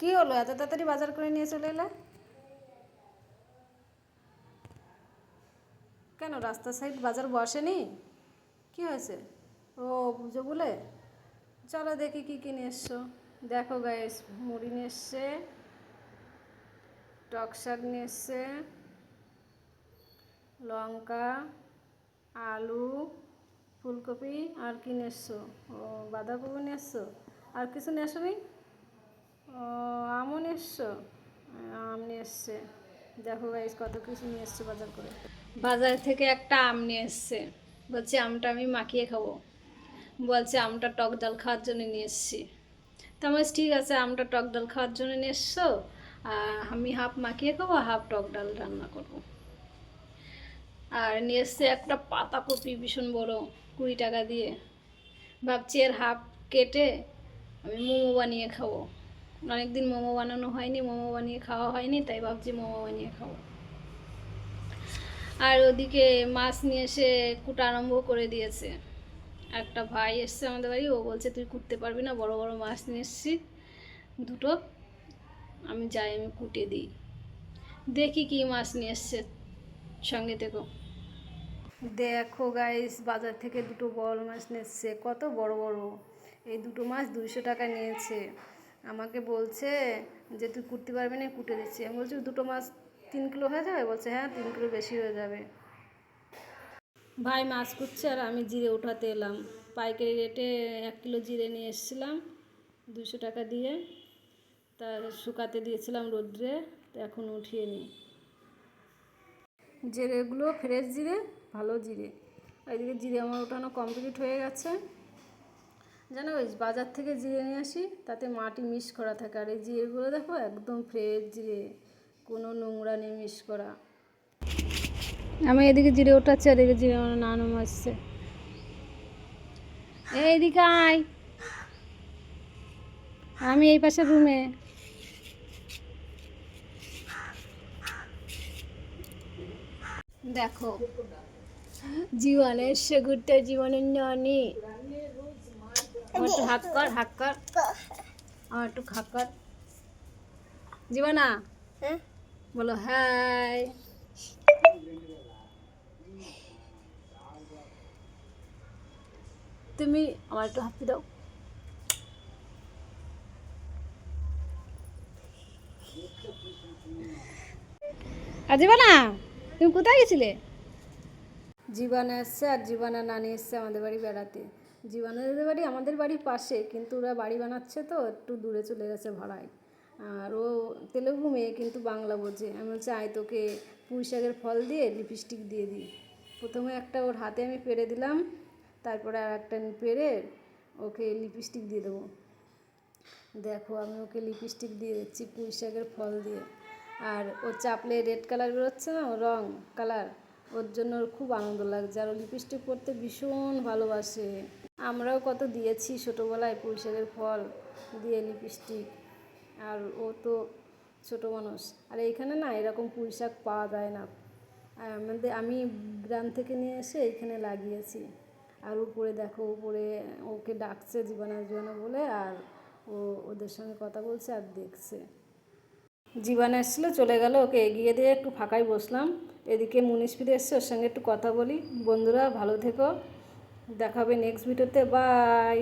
কি হলো এত তাড়াতাড়ি বাজার করে নিয়ে চলে এলে? কেন রাস্তার সাইড বাজার বসেনি? কি হয়েছে? ও পুজো বলে? চলো দেখি কি কি নিয়ে এসছো। দেখো গাইস, মুড়ি নিয়ে এসছে, টক শাক নিয়ে এসছে, লঙ্কা, আলু, ফুলকপি, আর কি নিয়ে এসছো? ও বাঁধাকপি নিয়ে এসছো। আর কিছু নিয়ে আসো নি? ও আমও নিয়ে এসছো। আম নিয়ে এসছে। দেখো গাইস কত কিছু নিয়ে এসছে বাজার করে। বাজার থেকে একটা আম নিয়ে এসছে, বলছে আমটা আমি মাখিয়ে খাবো। বলছে আমটা টক ডাল খাওয়ার জন্য নিয়ে এসছি। তো আমার ঠিক আছে, আমটা টক ডাল খাওয়ার জন্য নিয়ে এসছো, আমি হাফ মাখিয়ে খাবো, হাফ টক ডাল রান্না করবো। আর নিয়ে এসছে একটা পাতাকপি ভীষণ বড়, 20 টাকা দিয়ে। ভাবছি এর হাফ কেটে আমি মোমো বানিয়ে খাবো। অনেকদিন মোমো বানানো হয়নি, মোমো বানিয়ে খাওয়া হয়নি, তাই ভাবছি মোমো বানিয়ে খাবো। আর ওদিকে মাছ নিয়ে এসে কুটা আরম্ভ করে দিয়েছে। একটা ভাই এসছে আমাদের বাড়ি, ও বলছে তুই কুটতে পারবি না, বড় বড় মাছ নিয়ে এসছি দুটো, আমি যাই আমি কুটে দিই। দেখি কি মাছ নিয়ে এসছে, সঙ্গে থেকো। দেখো গাইস, বাজার থেকে দুটো বড় মাছ নিয়ে এসছে, কত বড় বড়। এই দুটো মাছ 200 টাকা নিয়েছে। আমাকে বলছে যে তুই কুটতে পারবি না, কুটে দিচ্ছি। আমি বলছি দুটো মাছ 3 কিলো হয়ে যাবে? বলছে হ্যাঁ 3 কিলো বেশি হয়ে যাবে। ভাই মাছ কুটছে আর আমি জিরে উঠাতে এলাম। পাইকারি রেটে 1 কিলো জিরে নিয়ে এসেছিলাম 200 টাকা দিয়ে। তার শুকাতে দিয়েছিলাম রোদ্রে, তো এখন উঠিয়ে নিই। জিরেগুলো ফ্রেশ জিরে, ভালো জিরে। এদিকে জিরে আমার ওঠানো কমপ্লিট হয়ে গেছে। জানো ওই বাজার থেকে জিরে নিয়ে আসি, তাতে মাটি মিক্স করা থাকে, আর এই জিরেগুলো দেখো একদম ফ্রেশ জিরে, কোনো নোংরা নেই মিক্স করা। আমি এদিকে জিরে ওঠাচ্ছি আর এদিকে জিরে আমার নানু আসছে। এইদিকে আয়, আমি এই পাশে রুমে। দেখো জীবনের সে ঘুরতে, জীবনের ননি। আমার একটু হাক কর, হাক কর, আমার একটু হাক কর। জীবনা বলো হাই। তুমি আমার একটু হাপ্পি দাও। আর জীবনা, তুমি কোথায় গেছিলে? জীবন এসছে আর জীবনা নানি এসছে আমাদের বাড়ি বেড়াতে। জীবনাদের বাড়ি আমাদের বাড়ির পাশে, কিন্তু ওরা বাড়ি বানাচ্ছে তো একটু দূরে চলে গেছে ভাড়ায়। আর ও তেলেগু মেয়ে কিন্তু বাংলা বোঝে। আমি বলছি আয় তোকে পুঁই শাকের ফল দিয়ে লিপস্টিক দিয়ে দিই। প্রথমে একটা ওর হাতে আমি পেরে দিলাম, তারপরে আর একটা পেরে ওকে লিপস্টিক দিয়ে দেবো। দেখো আমি ওকে লিপস্টিক দিয়ে দিচ্ছি পুঁই শাকের ফল দিয়ে। আর ও চাপলে রেড কালার বেরোচ্ছে না, রং কালার, ওর জন্য ওর খুব আনন্দ লাগছে। আর ও লিপস্টিক পরতে ভীষণ ভালোবাসে। আমরাও কত দিয়েছি ছোটোবেলায় পুঁই শাকের ফল দিয়ে লিপস্টিক। আর ও তো ছোটো মানুষ, আর এইখানে না এরকম পুঁই শাক পাওয়া যায় না। আর আমি গ্রাম থেকে নিয়ে এসে এইখানে লাগিয়েছি। আর উপরে দেখো, উপরে ওকে ডাকছে জীবনের জন্য বলে, আর ও ওদের সঙ্গে কথা বলছে আর দেখছে। জীবন এসেছিলো চলে গেল, ওকে এগিয়ে দিয়ে একটু ফাঁকায় বসলাম। এদিকে মুনিশ ফিরে এসছে, ওর সঙ্গে একটু কথা বলি। বন্ধুরা ভালো থেকো, দেখা হবে নেক্সট ভিডিওতে, বাই।